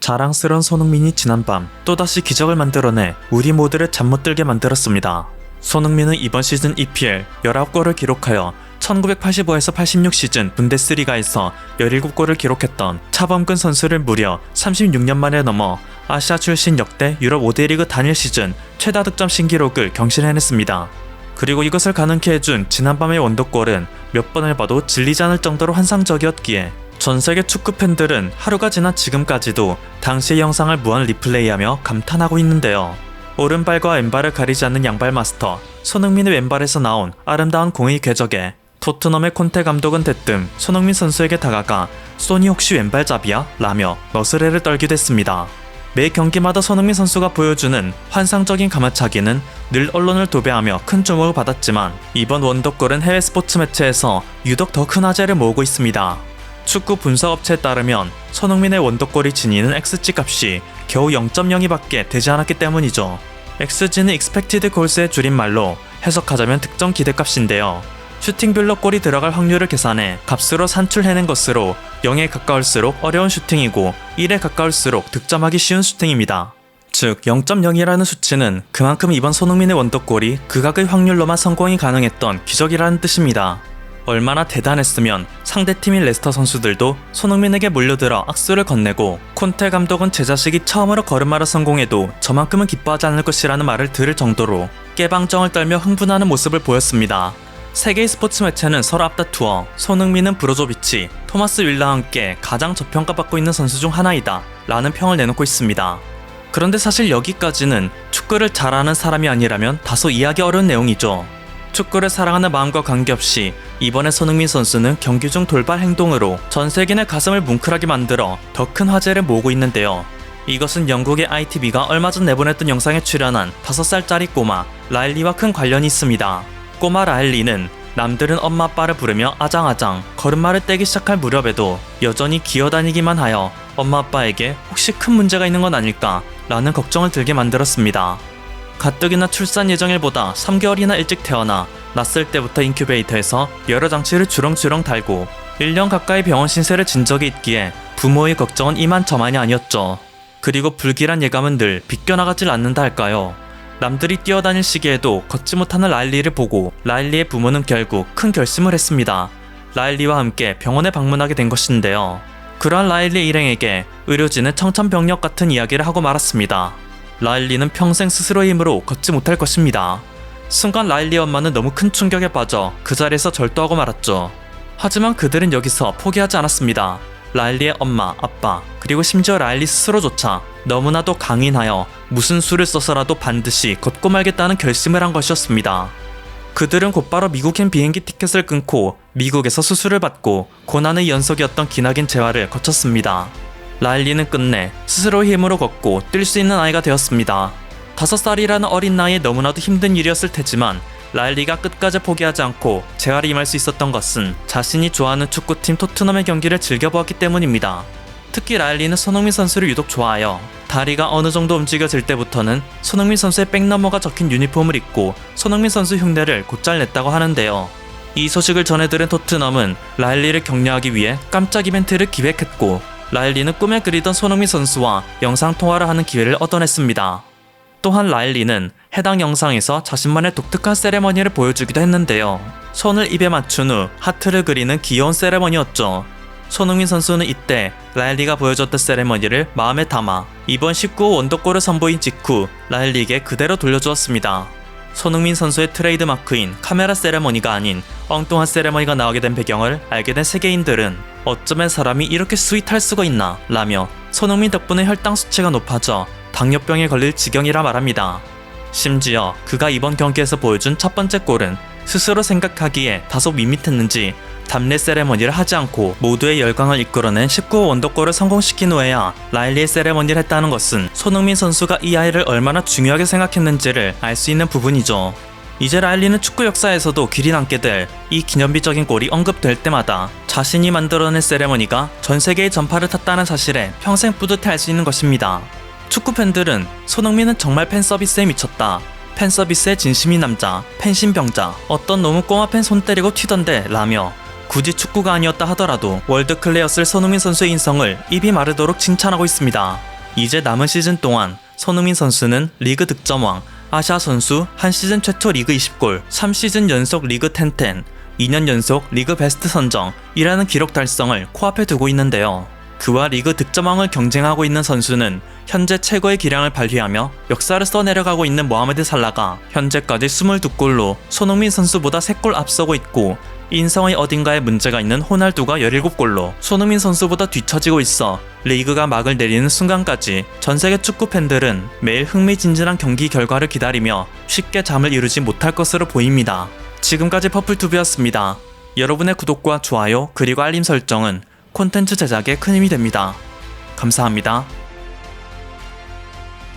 자랑스러운 손흥민이 지난밤 또다시 기적을 만들어내 우리 모두를 잠 못 들게 만들었습니다. 손흥민은 이번 시즌 EPL 19골을 기록하여 1985에서 86 시즌 분데스리가에서 17골을 기록했던 차범근 선수를 무려 36년 만에 넘어 아시아 출신 역대 유럽 5대 리그 단일 시즌 최다 득점 신기록을 경신해냈습니다. 그리고 이것을 가능케 해준 지난밤의 원더골은 몇 번을 봐도 질리지 않을 정도로 환상적이었기에 전세계 축구 팬들은 하루가 지난 지금까지도 당시의 영상을 무한 리플레이하며 감탄하고 있는데요. 오른발과 왼발을 가리지 않는 양발 마스터 손흥민의 왼발에서 나온 아름다운 공의 궤적에 토트넘의 콘테 감독은 대뜸 손흥민 선수에게 다가가 "소니 혹시 왼발잡이야?" 라며 너스레를 떨기도 했습니다. 매 경기마다 손흥민 선수가 보여주는 환상적인 가마차기는 늘 언론을 도배하며 큰 주목을 받았지만 이번 원더골은 해외 스포츠 매체에서 유독 더 큰 화제를 모으고 있습니다. 축구 분석업체에 따르면 손흥민의 원더골이 지니는 XG 값이 겨우 0.02밖에 되지 않았기 때문이죠. XG는 Expected Goals의 줄임말로 해석하자면 득점 기대값인데요. 슈팅별로 골이 들어갈 확률을 계산해 값으로 산출해낸 것으로 0에 가까울수록 어려운 슈팅이고 1에 가까울수록 득점하기 쉬운 슈팅입니다. 즉 0.0이라는 수치는 그만큼 이번 손흥민의 원더골이 극악의 확률로만 성공이 가능했던 기적이라는 뜻입니다. 얼마나 대단했으면 상대팀인 레스터 선수들도 손흥민에게 몰려들어 악수를 건네고 콘테 감독은 제 자식이 처음으로 걸음마를 성공해도 저만큼은 기뻐하지 않을 것이라는 말을 들을 정도로 깨방정을 떨며 흥분하는 모습을 보였습니다. 세계의 스포츠 매체는 서로 앞다투어 손흥민은 브로조비치, 토마스 윌라와 함께 가장 저평가받고 있는 선수 중 하나이다 라는 평을 내놓고 있습니다. 그런데 사실 여기까지는 축구를 잘하는 사람이 아니라면 다소 이해하기 어려운 내용이죠. 축구를 사랑하는 마음과 관계없이 이번에 손흥민 선수는 경기 중 돌발 행동으로 전 세계인의 가슴을 뭉클하게 만들어 더 큰 화제를 모으고 있는데요. 이것은 영국의 ITV가 얼마 전 내보냈던 영상에 출연한 5살짜리 꼬마 라일리와 큰 관련이 있습니다. 꼬마 라일리는 남들은 엄마 아빠를 부르며 아장아장 걸음마를 떼기 시작할 무렵에도 여전히 기어다니기만 하여 엄마 아빠에게 혹시 큰 문제가 있는 건 아닐까 라는 걱정을 들게 만들었습니다. 가뜩이나 출산 예정일보다 3개월이나 일찍 태어나 낳았을 때부터 인큐베이터에서 여러 장치를 주렁주렁 달고 1년 가까이 병원 신세를 진 적이 있기에 부모의 걱정은 이만저만이 아니었죠. 그리고 불길한 예감은 늘 비껴나가질 않는다 할까요? 남들이 뛰어다닐 시기에도 걷지 못하는 라일리를 보고 라일리의 부모는 결국 큰 결심을 했습니다. 라일리와 함께 병원에 방문하게 된 것인데요. 그러한 라일리 일행에게 의료진은 청천벽력 같은 이야기를 하고 말았습니다. 라일리는 평생 스스로의 힘으로 걷지 못할 것입니다. 순간 라일리 엄마는 너무 큰 충격에 빠져 그 자리에서 절도하고 말았죠. 하지만 그들은 여기서 포기하지 않았습니다. 라일리의 엄마, 아빠, 그리고 심지어 라일리 스스로조차 너무나도 강인하여 무슨 수를 써서라도 반드시 걷고 말겠다는 결심을 한 것이었습니다. 그들은 곧바로 미국행 비행기 티켓을 끊고 미국에서 수술을 받고 고난의 연속이었던 기나긴 재활을 거쳤습니다. 라일리는 끝내 스스로의 힘으로 걷고 뛸 수 있는 아이가 되었습니다. 5살이라는 어린 나이에 너무나도 힘든 일이었을 테지만 라일리가 끝까지 포기하지 않고 재활에 임할 수 있었던 것은 자신이 좋아하는 축구팀 토트넘의 경기를 즐겨보았기 때문입니다. 특히 라일리는 손흥민 선수를 유독 좋아하여 다리가 어느 정도 움직여질 때부터는 손흥민 선수의 백너머가 적힌 유니폼을 입고 손흥민 선수 흉내를 곧잘 냈다고 하는데요. 이 소식을 전해 들은 토트넘은 라일리를 격려하기 위해 깜짝 이벤트를 기획했고 라일리는 꿈에 그리던 손흥민 선수와 영상통화를 하는 기회를 얻어냈습니다. 또한 라일리는 해당 영상에서 자신만의 독특한 세레머니를 보여주기도 했는데요. 손을 입에 맞춘 후 하트를 그리는 귀여운 세레머니였죠. 손흥민 선수는 이때 라일리가 보여줬던 세레머니를 마음에 담아 이번 19호 원더골을 선보인 직후 라일리에게 그대로 돌려주었습니다. 손흥민 선수의 트레이드 마크인 카메라 세레머니가 아닌 엉뚱한 세레머니가 나오게 된 배경을 알게 된 세계인들은 어쩌면 사람이 이렇게 스윗할 수가 있나 라며 손흥민 덕분에 혈당 수치가 높아져 당뇨병에 걸릴 지경이라 말합니다. 심지어 그가 이번 경기에서 보여준 첫 번째 골은 스스로 생각하기에 다소 밋밋했는지 답례 세레머니를 하지 않고 모두의 열광을 이끌어낸 19호 원더골을 성공시킨 후에야 라일리의 세레머니를 했다는 것은 손흥민 선수가 이 아이를 얼마나 중요하게 생각했는지를 알 수 있는 부분이죠. 이제 라일리는 축구 역사에서도 길이 남게 될 이 기념비적인 골이 언급될 때마다 자신이 만들어낸 세레머니가 전 세계의 전파를 탔다는 사실에 평생 뿌듯해할 수 있는 것입니다. 축구 팬들은 손흥민은 정말 팬 서비스에 미쳤다, 팬 서비스의 진심인 남자, 팬심병자, 어떤 너무 꼬마 팬 손 때리고 튀던데 라며 굳이 축구가 아니었다 하더라도 월드클래였을 손흥민 선수의 인성을 입이 마르도록 칭찬하고 있습니다. 이제 남은 시즌 동안 손흥민 선수는 리그 득점왕, 아시아 선수 한 시즌 최초 리그 20골, 3시즌 연속 리그 10-10, 2년 연속 리그 베스트 선정이라는 기록 달성을 코앞에 두고 있는데요. 그와 리그 득점왕을 경쟁하고 있는 선수는 현재 최고의 기량을 발휘하며 역사를 써내려가고 있는 모하메드 살라가 현재까지 22골로 손흥민 선수보다 3골 앞서고 있고, 인성의 어딘가에 문제가 있는 호날두가 17골로 손흥민 선수보다 뒤처지고 있어 리그가 막을 내리는 순간까지 전세계 축구 팬들은 매일 흥미진진한 경기 결과를 기다리며 쉽게 잠을 이루지 못할 것으로 보입니다. 지금까지 퍼플투비였습니다. 여러분의 구독과 좋아요 그리고 알림 설정은 콘텐츠 제작에 큰 힘이 됩니다. 감사합니다.